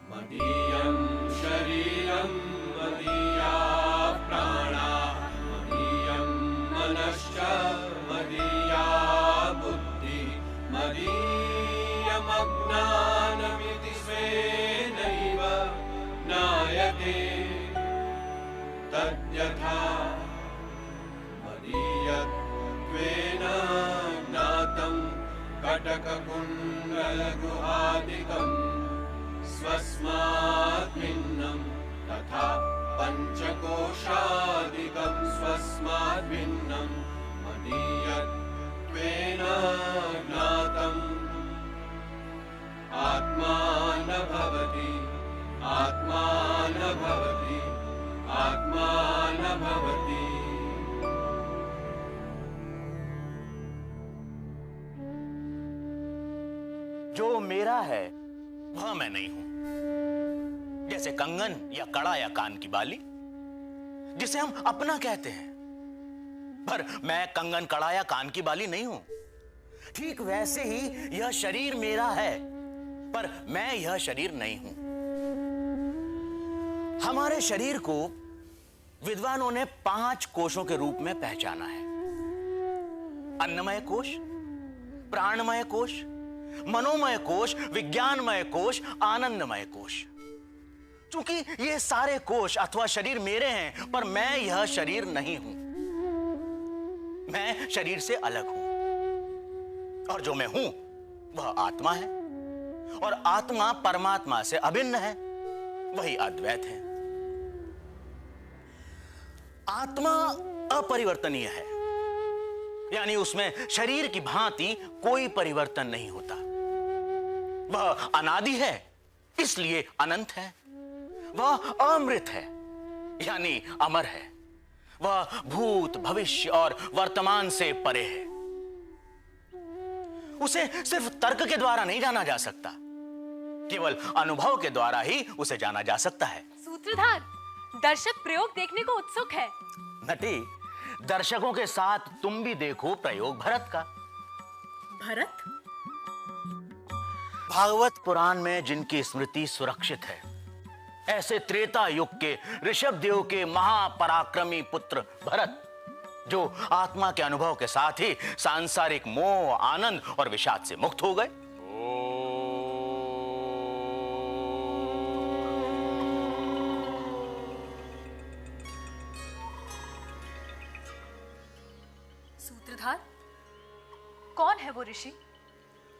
मदीयं शरीरं मदीया प्राणाः मदीयं मनश्च मदीया बुद्धिः मदीयमज्ञानमिति स्वेनैव ज्ञायते तद्यथा मदीयत्वेन ज्ञातं कटककुण्डलगुहादिकम् स्वस्मात् भिन्नं तथा पंचकोशादिकं स्वस्मात् भिन्नं मदीयत्वेन ज्ञातम् आत्मा न भवति आत्मा न भवति आत्मा न भवति। जो मेरा है वह मैं नहीं हूं, जैसे कंगन या कड़ा या कान की बाली जिसे हम अपना कहते हैं, पर मैं कंगन कड़ा या कान की बाली नहीं हूं। ठीक वैसे ही यह शरीर मेरा है, पर मैं यह शरीर नहीं हूं। हमारे शरीर को विद्वानों ने 5 कोशों के रूप में पहचाना है। अन्नमय कोश, प्राणमय कोश, मनोमय कोश, विज्ञानमय कोश, आनंदमय कोश। चूंकि ये सारे कोश अथवा शरीर मेरे हैं, पर मैं यह शरीर नहीं हूं। मैं शरीर से अलग हूं, और जो मैं हूं वह आत्मा है, और आत्मा परमात्मा से अभिन्न है, वही अद्वैत है। आत्मा अपरिवर्तनीय है, यानी उसमें शरीर की भांति कोई परिवर्तन नहीं होता। वह अनादि है, इसलिए अनंत है। वह अमृत है, यानी अमर है। वह भूत, भविष्य और वर्तमान से परे है। उसे सिर्फ तर्क के द्वारा नहीं जाना जा सकता, केवल अनुभव के द्वारा ही उसे जाना जा सकता है। सूत्रधार, दर्शक प्रयोग देखने को उत्सुक है। नटी, दर्शकों के साथ तुम भी देखो प्रयोग भरत का। भरत? भागवत पुराण में जिनकी स्मृति सुरक्षित है, ऐसे त्रेता युग के ऋषभ देव के महापराक्रमी पुत्र भरत, जो आत्मा के अनुभव के साथ ही सांसारिक मोह, आनंद और विषाद से मुक्त हो गए। सूत्रधार, कौन है वो ऋषि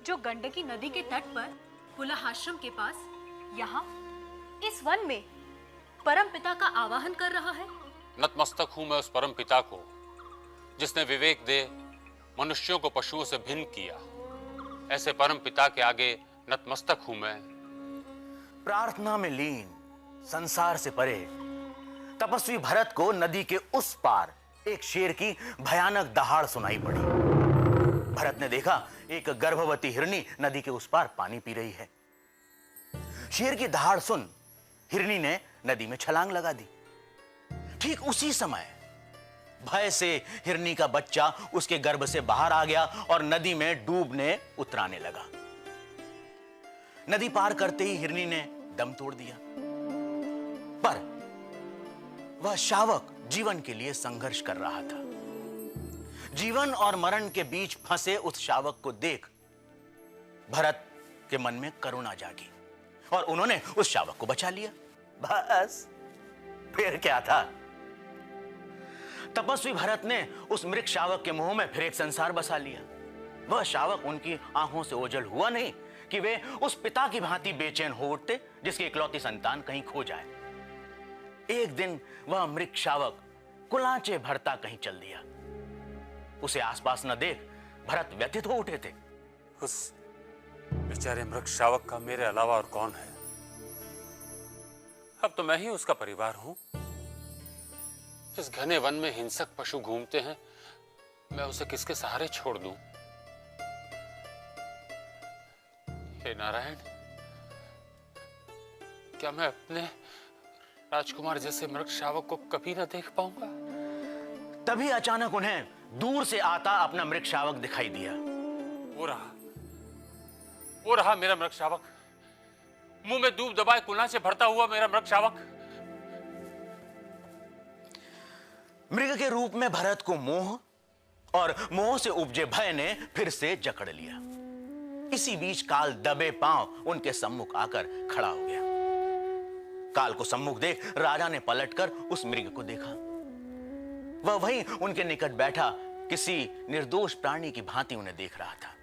जो गंडकी नदी के तट पर पुलहाश्रम के पास यहाँ इस वन में परम पिता का आवाहन कर रहा है? नतमस्तक हूं मैं उस परम पिता को जिसने विवेक दे मनुष्यों को पशुओं से भिन्न किया। ऐसे परम पिता के आगे नतमस्तक हूं मैं। प्रार्थना में लीन, संसार से परे तपस्वी भरत को नदी के उस पार एक शेर की भयानक दहाड़ सुनाई पड़ी। भरत ने देखा एक गर्भवती हिरनी नदी के उस पार पानी पी रही है। शेर की दहाड़ सुन हिरनी ने नदी में छलांग लगा दी। ठीक उसी समय भय से हिरनी का बच्चा उसके गर्भ से बाहर आ गया और नदी में डूबने उतराने लगा। नदी पार करते ही हिरनी ने दम तोड़ दिया, पर वह शावक जीवन के लिए संघर्ष कर रहा था। जीवन और मरण के बीच फंसे उस शावक को देख भरत के मन में करुणा जागी और उन्होंने उस शावक को बचा लिया। बस फिर क्या था। तपस्वी भरत ने उस मृग शावक के मुंह में फिर एक संसार बसा लिया। वह शावक उनकी आंखों से ओझल हुआ नहीं कि वे उस पिता की भांति बेचैन हो उठते जिसकी इकलौती संतान कहीं खो जाए। एक दिन वह मृग शावक कुलांचे भरता कहीं चल दिया। उसे आसपास न देख भरत व्यथित हो उठे थे। उस बेचारे मृग शावक का मेरे अलावा और कौन है? अब तो मैं ही उसका परिवार हूं। इस घने वन में हिंसक पशु घूमते हैं, मैं उसे किसके सहारे छोड़ दूं? हे नारायण, क्या मैं अपने राजकुमार जैसे मृग शावक को कभी ना देख पाऊंगा? तभी अचानक उन्हें दूर से आता अपना मृग शावक दिखाई दिया। वो रहा मेरा मृग शावक। मुंह में दूब दबाए कुल्हाड़ से भरता हुआ मेरा मृग शावक। मृग के रूप में भरत को मोह और मोह से उपजे भय ने फिर से जकड़ लिया। इसी बीच काल दबे पांव उनके सम्मुख आकर खड़ा हो गया। काल को सम्मुख देख राजा ने पलटकर उस मृग को देखा। वह वहीं उनके निकट बैठा किसी निर्दोष प्राणी की भांति उन्हें देख रहा था।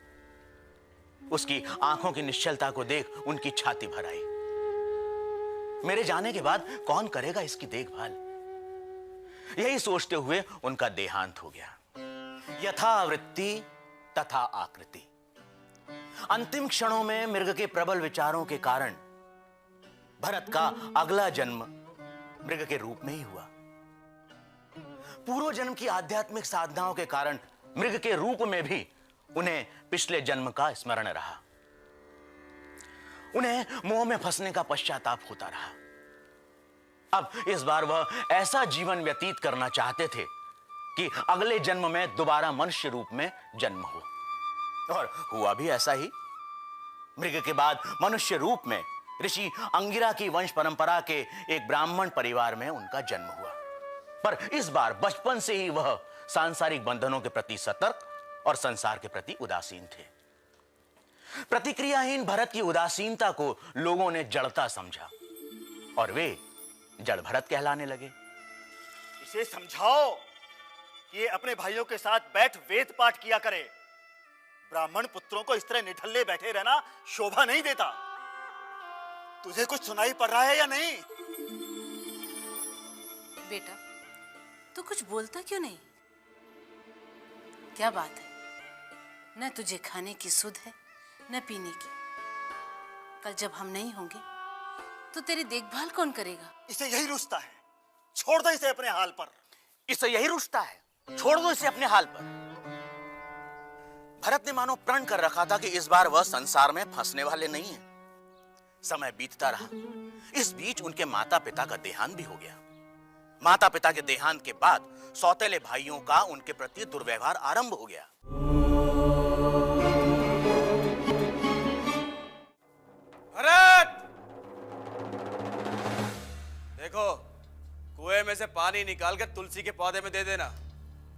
उसकी आंखों की निश्चलता को देख उनकी छाती भर आई। मेरे जाने के बाद कौन करेगा इसकी देखभाल? यही सोचते हुए उनका देहांत हो गया। यथावृत्ति तथा आकृति। अंतिम क्षणों में मृग के प्रबल विचारों के कारण भरत का अगला जन्म मृग के रूप में ही हुआ। पूर्व जन्म की आध्यात्मिक साधनाओं के कारण मृग के रूप में भी उन्हें पिछले जन्म का स्मरण रहा। उन्हें मोह में फंसने का पश्चाताप होता रहा। अब इस बार वह ऐसा जीवन व्यतीत करना चाहते थे कि अगले जन्म में दोबारा मनुष्य रूप में जन्म हो। और हुआ भी ऐसा ही। मृग के बाद मनुष्य रूप में ऋषि अंगिरा की वंश परंपरा के एक ब्राह्मण परिवार में उनका जन्म हुआ। पर इस बार बचपन से ही वह सांसारिक बंधनों के प्रति सतर्क और संसार के प्रति उदासीन थे। प्रतिक्रियाहीन भरत की उदासीनता को लोगों ने जड़ता समझा और वे जड़ भरत कहलाने लगे। इसे समझाओ कि ये अपने भाइयों के साथ बैठ वेद पाठ किया करे। ब्राह्मण पुत्रों को इस तरह निठल्ले बैठे रहना शोभा नहीं देता। तुझे कुछ सुनाई पड़ रहा है या नहीं? बेटा, तू कुछ बोलता क्यों नहीं? क्या बात है? न तुझे खाने की सुध है न पीने की। कल जब हम नहीं होंगे तो तेरी देखभाल कौन करेगा? इसे यही रुचता है, छोड़ दो इसे अपने हाल पर। इसे यही रुचता है, छोड़ दो इसे अपने हाल पर। भरत ने मानो प्रण कर रखा था कि इस बार वह संसार में फंसने वाले नहीं है। समय बीतता रहा। इस बीच उनके माता पिता का देहांत भी हो गया। माता पिता के देहांत के बाद सौतेले भाइयों का उनके प्रति दुर्व्यवहार आरंभ हो गया। भरत, देखो, कुएं में से पानी निकाल कर तुलसी के पौधे में दे देना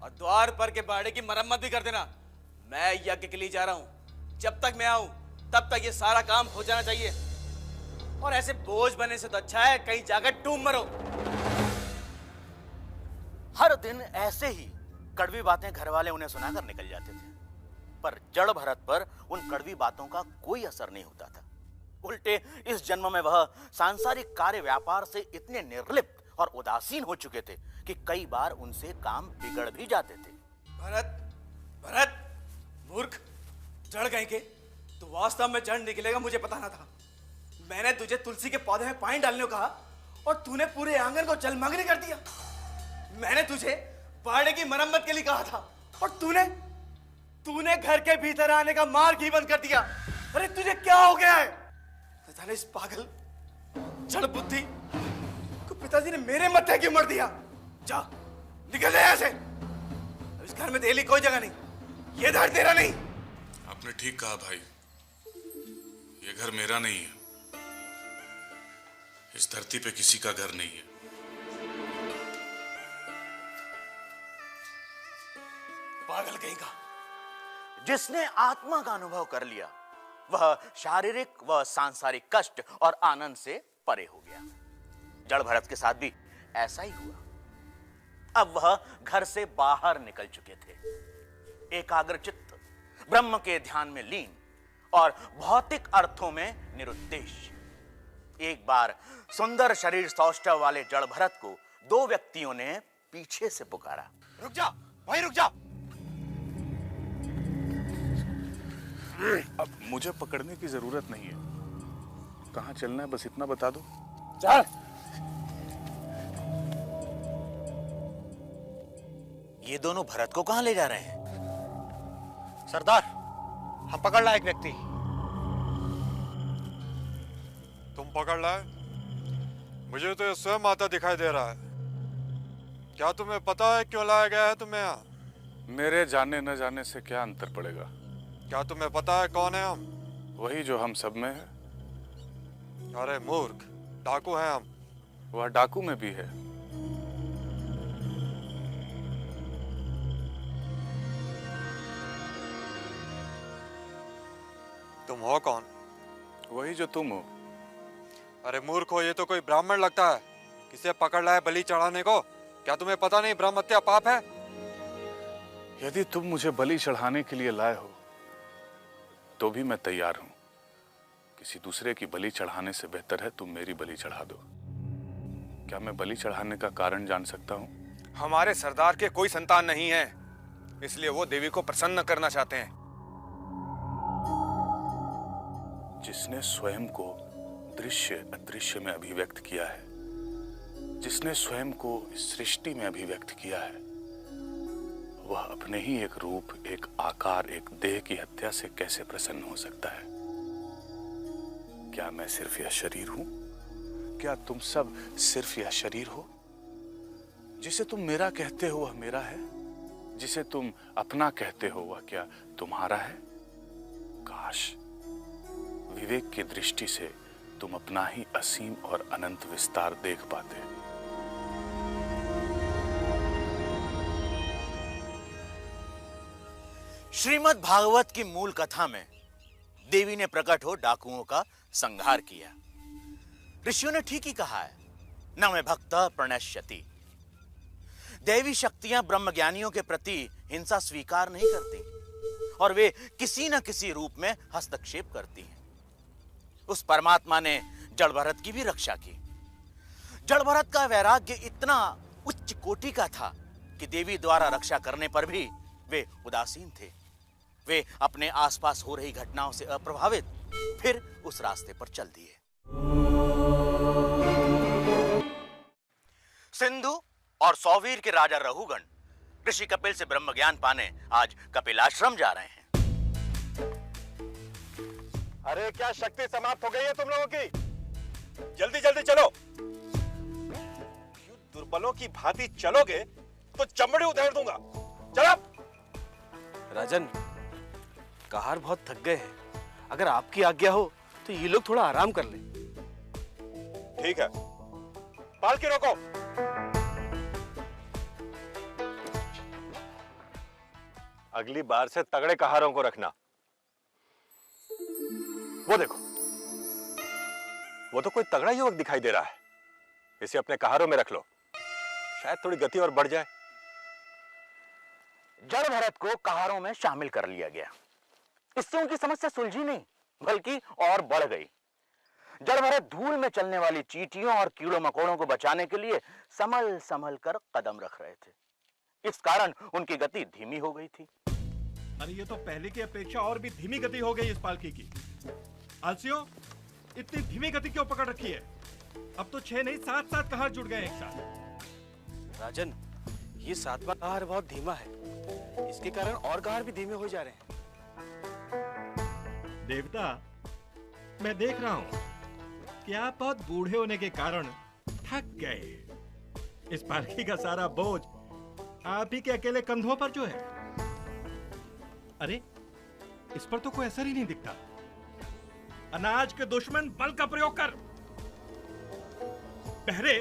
और द्वार पर के बाड़े की मरम्मत भी कर देना। मैं यज्ञ के लिए जा रहा हूं। जब तक मैं आऊं तब तक ये सारा काम हो जाना चाहिए। और ऐसे बोझ बने से तो अच्छा है कहीं जाकर डूब मरो। हर दिन ऐसे ही कड़वी बातें घर वाले उन्हें सुनाकर निकल जाते थे, पर जड़ भरत पर उन कड़वी बातों का कोई असर नहीं होता था। उल्टे इस जन्म में वह सांसारिक कार्य व्यापार से इतने निर्लिप्त और उदासीन हो चुके थे कि कई बार उनसे काम बिगड़ भी जाते थे। भरत, भरत, मूर्ख, जड़ गए के तो वास्तव में जड़ निकलेगा मुझे पता ना था। मैंने तुझे तुलसी के पौधे में पानी डालने को कहा और तूने पूरे आंगन को जलमग्न कर दिया। मैंने तुझे बाड़े की मरम्मत के लिए कहा था और तूने घर के भीतर आने का मार्ग ही बंद कर दिया। अरे तुझे क्या हो गया है? जाने इस पागल जड़ बुद्धि को पिताजी ने मेरे मत्थे क्यों मर दिया? जा, निकल जा यहाँ से। अब इस घर में तेरी कोई जगह नहीं। ये घर तेरा नहीं। आपने ठीक कहा भाई, ये घर मेरा नहीं है। इस धरती पे किसी का घर नहीं है। पागल कहीं का। जिसने आत्मा का अनुभव कर लिया वह शारीरिक व सांसारिक कष्ट और आनंद से परे हो गया। जड़ भरत के साथ भी ऐसा ही हुआ। अब वह घर से बाहर निकल चुके थे, एकाग्रचित्त, ब्रह्म के ध्यान में लीन और भौतिक अर्थों में निरुद्देश। एक बार सुंदर शरीर सौष्ठव वाले जड़ भरत को दो व्यक्तियों ने पीछे से पुकारा। रुक जा भाई, रुक जा। अब मुझे पकड़ने की जरूरत नहीं है। कहाँ चलना है बस इतना बता दो। चल। ये दोनों भरत को कहां ले जा रहे हैं? सरदार, हम पकड़ लाए एक व्यक्ति। तुम पकड़ लाए? मुझे तो ये स्वयं आता दिखाई दे रहा है। क्या तुम्हें पता है क्यों लाया गया है तुम्हें यहाँ? मेरे जाने न जाने से क्या अंतर पड़ेगा? क्या तुम्हें पता है कौन है हम? वही जो हम सब में है। अरे मूर्ख, डाकू हैं हम। वह डाकू में भी है। तुम हो कौन? वही जो तुम हो। अरे मूर्ख हो, ये तो कोई ब्राह्मण लगता है। किसे पकड़ लाए बलि चढ़ाने को? क्या तुम्हें पता नहीं ब्रह्म हत्या पाप है? यदि तुम मुझे बलि चढ़ाने के लिए लाए हो तो भी मैं तैयार हूं। किसी दूसरे की बलि चढ़ाने से बेहतर है तुम मेरी बलि चढ़ा दो। क्या मैं बलि चढ़ाने का कारण जान सकता हूं? हमारे सरदार के कोई संतान नहीं है, इसलिए वो देवी को प्रसन्न करना चाहते हैं। जिसने स्वयं को दृश्य अदृश्य में अभिव्यक्त किया है, जिसने स्वयं को इस सृष्टि में अभिव्यक्त किया है, वह अपने ही एक रूप, एक आकार, एक देह की हत्या से कैसे प्रसन्न हो सकता है? क्या मैं सिर्फ यह शरीर हूं? क्या तुम सब सिर्फ यह शरीर हो? जिसे तुम मेरा कहते हो वह मेरा है, जिसे तुम अपना कहते हो वह क्या तुम्हारा है? काश विवेक की दृष्टि से तुम अपना ही असीम और अनंत विस्तार देख पाते। श्रीमद् भागवत की मूल कथा में देवी ने प्रकट हो डाकुओं का संहार किया। ऋषियों ने ठीक ही कहा है, न मैं भक्त प्रणश्यति। दैवी शक्तियां ब्रह्मज्ञानियों के प्रति हिंसा स्वीकार नहीं करती और वे किसी न किसी रूप में हस्तक्षेप करती हैं। उस परमात्मा ने जड़ भरत की भी रक्षा की। जड़ भरत का वैराग्य इतना उच्च कोटि का था कि देवी द्वारा रक्षा करने पर भी वे उदासीन थे। वे अपने आसपास हो रही घटनाओं से अप्रभावित फिर उस रास्ते पर चल दिए। सिंधु और सौवीर के राजा रघुगण ऋषि कपिल से ब्रह्म ज्ञान पाने आज कपिलाश्रम जा रहे हैं। अरे क्या शक्ति समाप्त हो गई है तुम लोगों की? जल्दी जल्दी चलो। दुर्बलों की भांति चलोगे तो चमड़ी उधेड़ दूंगा। चलो। राजन, कहार बहुत थक गए हैं। अगर आपकी आज्ञा हो तो ये लोग थोड़ा आराम कर लें। ठीक है, पालकी रोको। अगली बार से तगड़े कहारों को रखना। वो देखो, वो तो कोई तगड़ा युवक दिखाई दे रहा है। इसे अपने कहारों में रख लो, शायद थोड़ी गति और बढ़ जाए। जड़ भरत को कहारों में शामिल कर लिया गया। इससे उनकी समस्या सुलझी नहीं बल्कि और बढ़ गई। जड़ भरत धूल में चलने वाली चींटियों और कीड़ों मकोड़ों को बचाने के लिए संभल संभल कर कदम रख रहे थे। इस कारण उनकी गति धीमी हो गई थी। अरे ये तो पहले की अपेक्षा और भी धीमी गति हो गई इस पालकी की। आलसियों, इतनी धीमी गति क्यों पकड़ रखी है? अब तो 6 नहीं 7 कहार जुड़ गए एक साथ। राजन, ये 7वां कहार बहुत धीमा है, इसके कारण और कहार भी धीमे हो जा रहे हैं। देवता, मैं देख रहा हूं कि आप बहुत बूढ़े होने के कारण थक गए। इस पालकी का सारा बोझ आप ही के अकेले कंधों पर जो है। अरे, इस पर तो कोई असर ही नहीं दिखता। अनाज के दुश्मन, बल का प्रयोग कर। पहरे,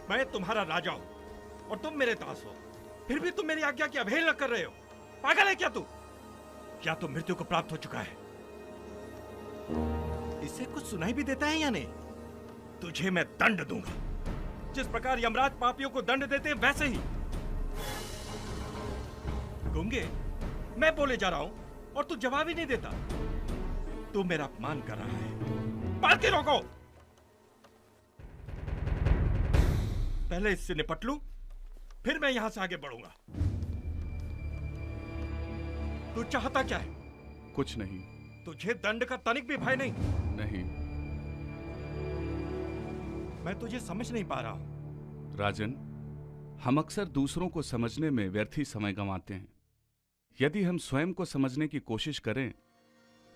मैं तुम्हारा राजा हूं और तुम मेरे दास हो, फिर भी तुम मेरी आज्ञा की अवहेलना कर रहे हो। पागल है क्या तू? क्या तो मृत्यु को प्राप्त हो चुका है? इससे कुछ सुनाई भी देता है या नहीं? तुझे मैं दंड दूंगा, जिस प्रकार यमराज पापियों को दंड देते हैं वैसे ही। गूंगे, मैं बोले जा रहा हूं और तू जवाब ही नहीं देता। तू मेरा अपमान कर रहा है। पालकी रोको। पहले इससे निपट लूं, फिर मैं यहां से आगे बढ़ूंगा। तू चाहता क्या है? कुछ नहीं। तुझे दंड का तनिक भी भय नहीं? नहीं। मैं तुझे समझ नहीं पा रहा हूं। राजन, हम अक्सर दूसरों को समझने में व्यर्थ ही समय गंवाते हैं। यदि हम स्वयं को समझने की कोशिश करें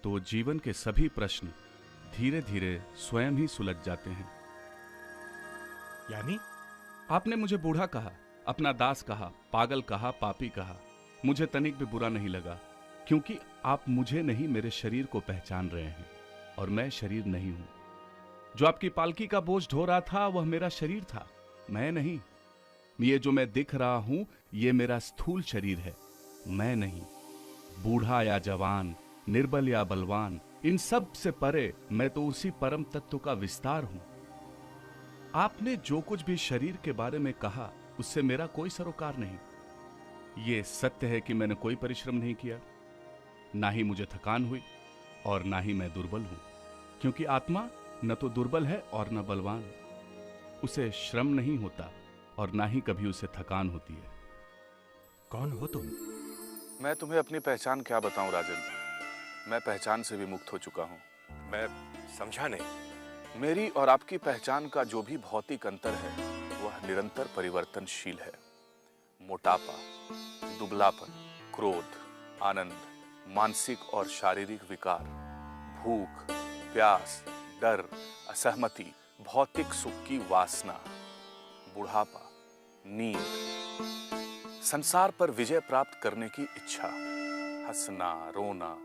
तो जीवन के सभी प्रश्न धीरे धीरे स्वयं ही सुलझ जाते हैं। यानी? आपने मुझे बूढ़ा कहा, अपना दास कहा, पागल कहा, पापी कहा। मुझे तनिक भी बुरा नहीं लगा, क्योंकि आप मुझे नहीं मेरे शरीर को पहचान रहे हैं और मैं शरीर नहीं हूं। जो आपकी पालकी का बोझ ढो रहा था वह मेरा शरीर था, मैं नहीं। ये जो मैं दिख रहा हूं ये मेरा स्थूल शरीर है, मैं नहीं। बूढ़ा या जवान, निर्बल या बलवान, इन सब से परे मैं तो उसी परम तत्व का विस्तार हूं। आपने जो कुछ भी शरीर के बारे में कहा उससे मेरा कोई सरोकार नहीं। ये सत्य है कि मैंने कोई परिश्रम नहीं किया, ना ही मुझे थकान हुई और ना ही मैं दुर्बल हूं, क्योंकि आत्मा न तो दुर्बल है और न बलवान। उसे श्रम नहीं होता और ना ही कभी उसे थकान होती है। कौन हो तुम? मैं तुम्हें अपनी पहचान क्या बताऊं राजन, मैं पहचान से भी मुक्त हो चुका हूं। मैं समझा नहीं। मेरी और आपकी पहचान का जो भी भौतिक अंतर है वह निरंतर परिवर्तनशील है। मोटापा, दुबलापन, क्रोध, आनंद, मानसिक और शारीरिक विकार, भूख, प्यास, डर, असहमति, भौतिक सुख की वासना, बुढ़ापा, नींद, संसार पर विजय प्राप्त करने की इच्छा, हंसना, रोना,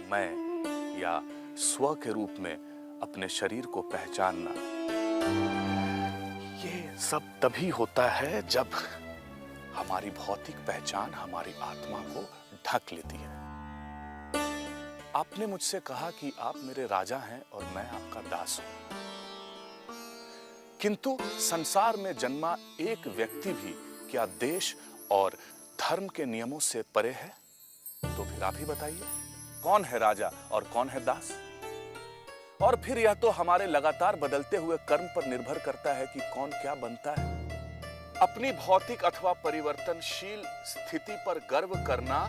मैं या स्व के रूप में अपने शरीर को पहचानना, ये सब तभी होता है जब हमारी भौतिक पहचान हमारी आत्मा को ढक लेती है। आपने मुझसे कहा कि आप मेरे राजा हैं और मैं आपका दास हूं, किंतु संसार में जन्मा एक व्यक्ति भी क्या देश और धर्म के नियमों से परे है? तो फिर आप ही बताइए, कौन है राजा और कौन है दास? और फिर यह तो हमारे लगातार बदलते हुए कर्म पर निर्भर करता है कि कौन क्या बनता है। अपनी भौतिक अथवा परिवर्तनशील स्थिति पर गर्व करना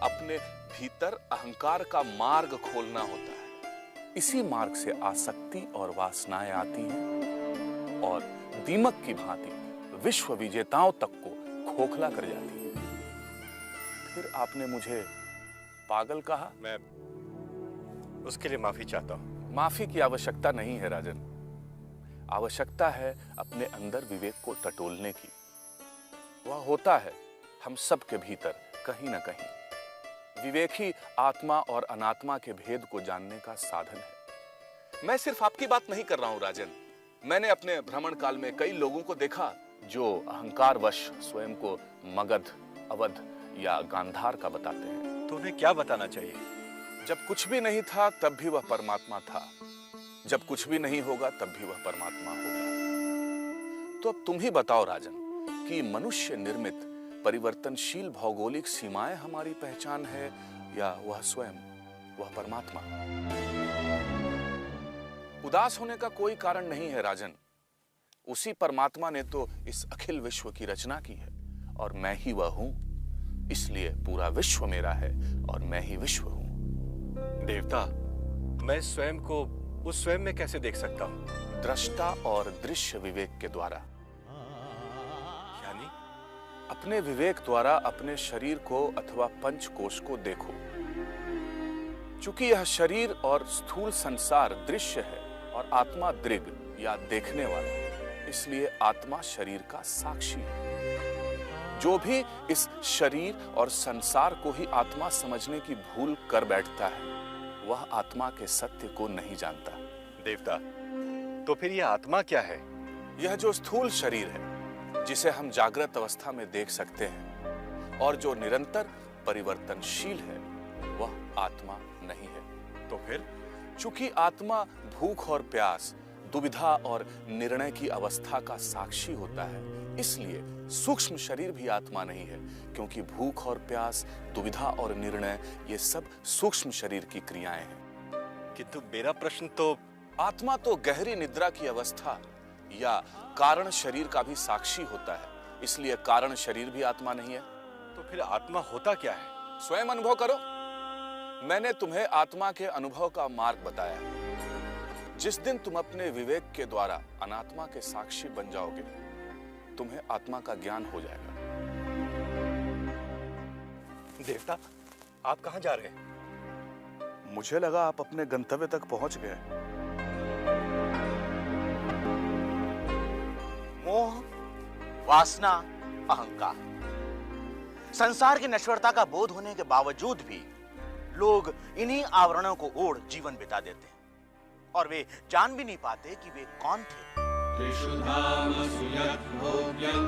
अपने भीतर अहंकार का मार्ग खोलना होता है। इसी मार्ग से आसक्ति और वासनाएं आती हैं और दीमक की भांति विश्व विजेताओं तक को खोखला कर जाती है। फिर आपने मुझे पागल कहा। मैं उसके लिए माफी चाहता हूं। माफी की आवश्यकता नहीं है राजन, आवश्यकता है अपने अंदर विवेक को टटोलने की। वह होता है हम सब के भीतर कहीं ना कहीं। विवेक ही आत्मा और अनात्मा के भेद को जानने का साधन है। मैं सिर्फ आपकी बात नहीं कर रहा हूं राजन, मैंने अपने भ्रमण काल में कई लोगों को देखा जो अहंकारवश स्वयं को मगध, अवध या गांधार का बताते हैं। तो उन्हें क्या बताना चाहिए? जब कुछ भी नहीं था तब भी वह परमात्मा था, जब कुछ भी नहीं होगा तब भी वह परमात्मा होगा। तो अब तुम ही बताओ राजन कि मनुष्य निर्मित परिवर्तनशील भौगोलिक सीमाएं हमारी पहचान है या वह स्वयं, वह परमात्मा? उदास होने का कोई कारण नहीं है राजन, उसी परमात्मा ने तो इस अखिल विश्व की रचना की है और मैं ही वह हूं, इसलिए पूरा विश्व मेरा है और मैं ही विश्व हूं। देवता, मैं स्वयं को उस स्वयं में कैसे देख सकता हूं? दृष्टा और दृश्य विवेक के द्वारा। यानी? अपने विवेक द्वारा अपने शरीर को अथवा पंचकोश को देखो। चूंकि यह शरीर और स्थूल संसार दृश्य है और आत्मा दृग या देखने वाला, इसलिए आत्मा शरीर का साक्षी है। जो भी इस शरीर और संसार को ही आत्मा समझने की भूल कर बैठता है वह आत्मा के सत्य को नहीं जानता। देवता, तो फिर यह आत्मा क्या है? यह जो स्थूल शरीर है जिसे हम जागृत अवस्था में देख सकते हैं और जो निरंतर परिवर्तनशील है वह आत्मा नहीं है। तो फिर? चूंकि आत्मा भूख और प्यास, दुविधा और निर्णय की अवस्था का साक्षी होता है, इसलिए सूक्ष्म शरीर भी आत्मा नहीं है, क्योंकि भूख और प्यास, दुविधा और निर्णय ये सब सूक्ष्म शरीर की क्रियाएं हैं। किंतु मेरा प्रश्न तो, आत्मा तो गहरी निद्रा की अवस्था या कारण शरीर का भी साक्षी होता है, इसलिए कारण शरीर भी आत्मा नहीं है। तो फिर आत्मा होता क्या है? स्वयं अनुभव करो। मैंने तुम्हें आत्मा के अनुभव का मार्ग बताया। जिस दिन तुम अपने विवेक के द्वारा अनात्मा के साक्षी बन जाओगे, तुम्हें आत्मा का ज्ञान हो जाएगा। देवता, आप कहां जा रहे हैं? मुझे लगा आप अपने गंतव्य तक पहुंच गए। मोह, वासना, अहंकार, संसार की नश्वरता का बोध होने के बावजूद भी लोग इन्हीं आवरणों को ओढ़ जीवन बिता देते हैं। और वे जान भी नहीं पाते कि वे कौन थे। त्रिषु धामसु यत् भोग्यं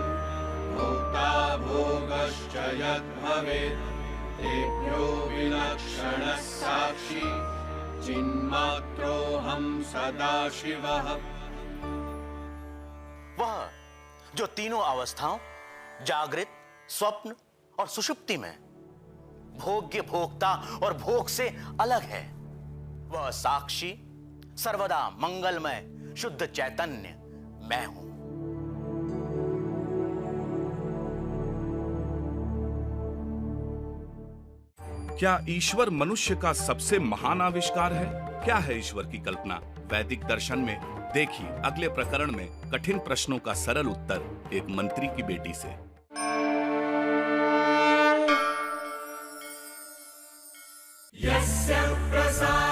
भोक्ता भोगश्च यत् भवेत् तेभ्यो विलक्षणः साक्षी चिन्मात्रोऽहं सदाशिवः। वह जो तीनों अवस्थाओं जागृत, स्वप्न और सुषुप्ति में भोग्य, भोक्ता और भोग से अलग है, वह साक्षी, सर्वदा मंगलमय शुद्ध चैतन्य मैं हूं। क्या ईश्वर मनुष्य का सबसे महान आविष्कार है? क्या है ईश्वर की कल्पना? वैदिक दर्शन में देखिए अगले प्रकरण में कठिन प्रश्नों का सरल उत्तर एक मंत्री की बेटी से। यस्य प्रसाद